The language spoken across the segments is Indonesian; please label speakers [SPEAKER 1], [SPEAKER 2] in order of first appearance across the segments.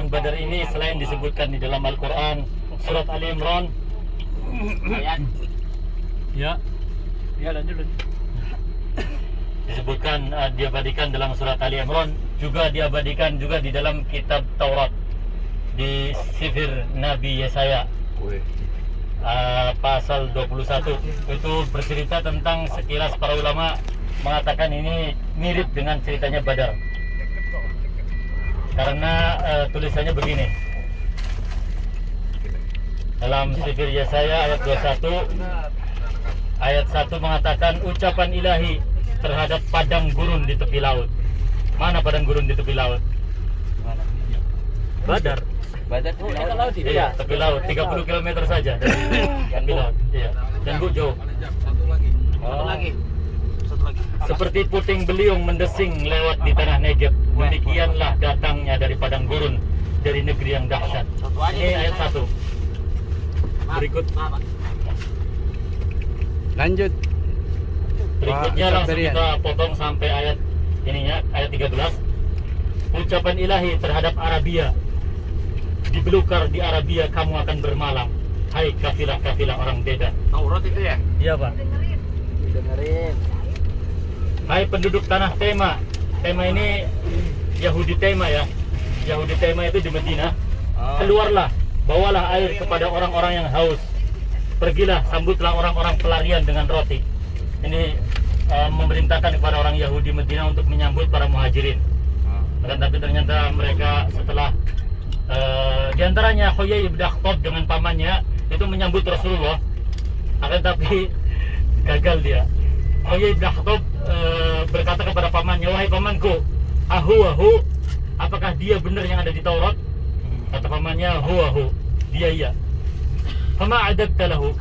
[SPEAKER 1] Perang Badar ini selain disebutkan di dalam Al-Quran surat Ali Imran, ya,
[SPEAKER 2] lanjut.
[SPEAKER 1] disebutkan diabadikan dalam surat Ali Imran, juga diabadikan juga di dalam kitab Taurat di Sifir Nabi Yesaya pasal 21. Itu bercerita tentang, sekilas para ulama mengatakan ini mirip dengan ceritanya Badar, karena tulisannya begini dalam Sifir Yesaya ayat 21. Ayat 1 mengatakan ucapan ilahi terhadap padang gurun di tepi laut. Mana padang gurun di tepi laut? Badar.
[SPEAKER 2] Tepi laut tidak?
[SPEAKER 1] Iya, tepi laut 30 km saja dari tepi laut. Iya. Dan Bu jauh.
[SPEAKER 2] Satu lagi.
[SPEAKER 1] Seperti puting beliung mendesing lewat di tanah Negeb, demikianlah datangnya dari padang gurun, dari negeri yang dahsyat. Ini ayat 1. Berikut.
[SPEAKER 3] Lanjut.
[SPEAKER 1] Berikutnya
[SPEAKER 3] Pak
[SPEAKER 1] langsung
[SPEAKER 3] Saberian.
[SPEAKER 1] kita potong sampai ayat ininya, ayat 13. Ucapan ilahi terhadap Arabia. Di belukar di Arabia kamu akan bermalam, hai kafilah-kafilah orang Dedan.
[SPEAKER 2] Taurat itu ya?
[SPEAKER 1] Iya, Pak.
[SPEAKER 2] Dengerin.
[SPEAKER 1] Hai penduduk tanah Tema. Tema ini Yahudi Tema ya. Yahudi Tema itu di Medina. Keluarlah, bawalah air kepada orang-orang yang haus. Pergilah, sambutlah orang-orang pelarian dengan roti. Ini memerintahkan kepada orang Yahudi Medina untuk menyambut para muhajirin. Tapi ternyata mereka setelah diantaranya Huyai ibn Akhtab dengan pamannya itu menyambut Rasulullah, akan tapi gagal dia. Huyai ibn Akhtab berkata kepada pamannya, wahai pamanku, ahu, apakah dia benar yang ada di Taurat? Kata pamannya, ahu, dia iya. Fama adadta lahu,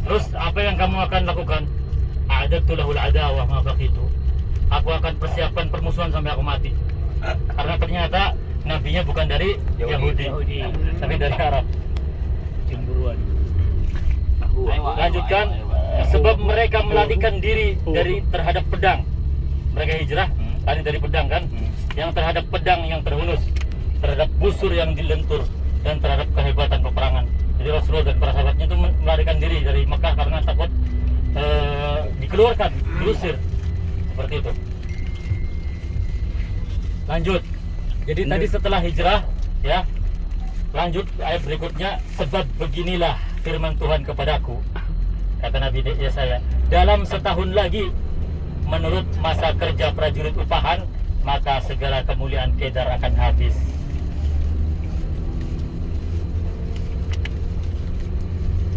[SPEAKER 1] terus apa yang kamu akan lakukan? Adadtu lahul adawah ma baqitu, aku akan persiapkan permusuhan sampai aku mati. Karena ternyata nabinya bukan dari Yahudi, tapi dari Arab.
[SPEAKER 2] Cemburuan.
[SPEAKER 1] Lanjutkan. Sebab mereka melarikan diri dari terhadap pedang. Mereka hijrah lari dari pedang kan, yang terhadap pedang yang terhunus, terhadap busur yang dilentur, dan terhadap kehebatan peperangan. Jadi Rasulullah dan para sahabatnya itu melarikan diri dari Mekah karena takut dikeluarkan, diusir, seperti itu. Lanjut. Jadi tadi setelah hijrah, ya, lanjut ayat berikutnya. Sebab beginilah firman Tuhan kepadaku, kata Nabi Yesaya, dalam setahun lagi menurut masa kerja prajurit upahan, maka segala kemuliaan Kedar akan habis.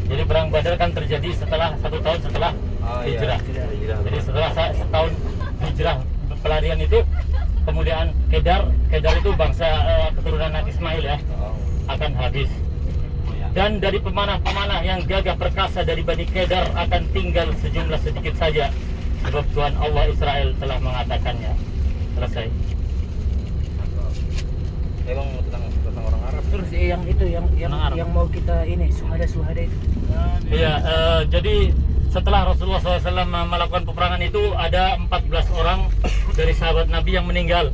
[SPEAKER 1] Jadi perang Badar kan terjadi setelah 1 tahun setelah hijrah. Jadi setelah setahun hijrah pelarian itu, kemudian Kedar itu bangsa keturunan Nabi Ismail ya, akan habis. Dan dari pemanah-pemanah yang gagah perkasa dari Bani Kedar akan tinggal sejumlah sedikit saja, sebab Tuhan Allah Israel telah mengatakannya. Selesai.
[SPEAKER 2] Emang tentang orang Arab.
[SPEAKER 4] Terus yang itu yang mau kita ini suhada itu.
[SPEAKER 1] Iya, jadi setelah Rasulullah SAW melakukan peperangan itu ada 14 orang dari sahabat Nabi yang meninggal.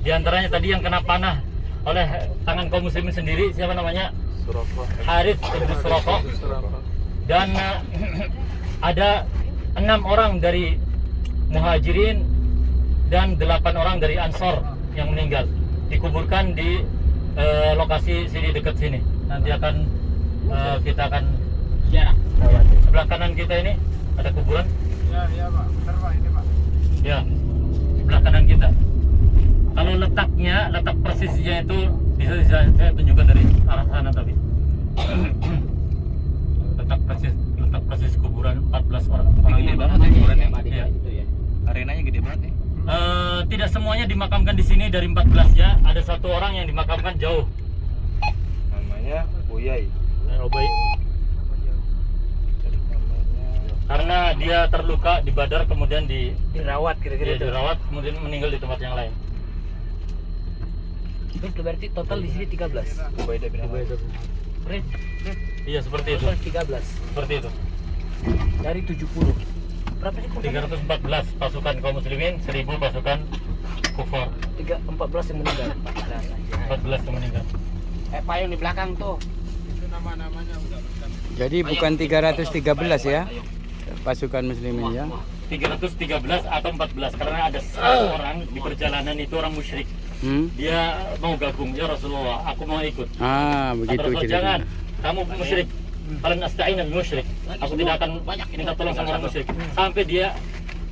[SPEAKER 1] Di antaranya tadi yang kena panah oleh tangan kaum muslimin sendiri, siapa namanya? Harith bin Suraqah. Dan ada 6 orang dari Muhajirin dan 8 orang dari Ansor yang meninggal, dikuburkan di lokasi sini, dekat sini. Nanti akan kita akan sebelah kanan kita ini ada kuburan.
[SPEAKER 2] Ya Pak, benar Pak, ini Pak.
[SPEAKER 1] Ya, sebelah kanan kita. Kalau letak persisnya itu bisa saya tunjukkan dari arah sana tadi. letak persis kuburan 14 orang.
[SPEAKER 2] Gede banget ya kuburannya.
[SPEAKER 1] Iya.
[SPEAKER 2] Arenanya gede banget ya.
[SPEAKER 1] Tidak semuanya dimakamkan di sini dari 14 ya. Ada 1 orang yang dimakamkan jauh.
[SPEAKER 2] Namanya Uyai.
[SPEAKER 1] Ubay. Karena dia terluka di Badar, kemudian
[SPEAKER 4] Dirawat kira-kira itu.
[SPEAKER 1] dirawat, kemudian meninggal di tempat yang lain.
[SPEAKER 4] Terus berarti total di sini 13.
[SPEAKER 2] Ubaidah bin Amr.
[SPEAKER 4] Red,
[SPEAKER 1] Iya, seperti itu.
[SPEAKER 4] total 13
[SPEAKER 1] Seperti itu.
[SPEAKER 4] dari 70. Berapa sih korbannya?
[SPEAKER 1] 314 pasukan kaum muslimin, 1000 pasukan kufar.
[SPEAKER 4] 14 yang meninggal. 14 aja.
[SPEAKER 1] 14 yang meninggal.
[SPEAKER 4] Payung di belakang tuh.
[SPEAKER 3] Jadi bukan 313 ya pasukan muslimin ya.
[SPEAKER 1] 313 atau 14 karena ada satu orang di perjalanan itu orang musyrik. Dia mau gabung, ya Rasulullah, aku mau ikut.
[SPEAKER 3] Begitu
[SPEAKER 1] Kata Rasul,
[SPEAKER 3] ceritanya.
[SPEAKER 1] jangan, kamu musyrik. Kalian asta'in al musyrik. Aku tidak akan minta tolong sama orang musyrik. Sampai dia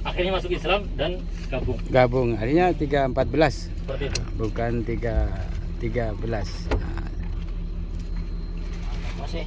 [SPEAKER 1] akhirnya masuk Islam dan gabung.
[SPEAKER 3] Gabung, artinya 314
[SPEAKER 1] Seperti itu.
[SPEAKER 3] bukan 313.
[SPEAKER 4] Masih.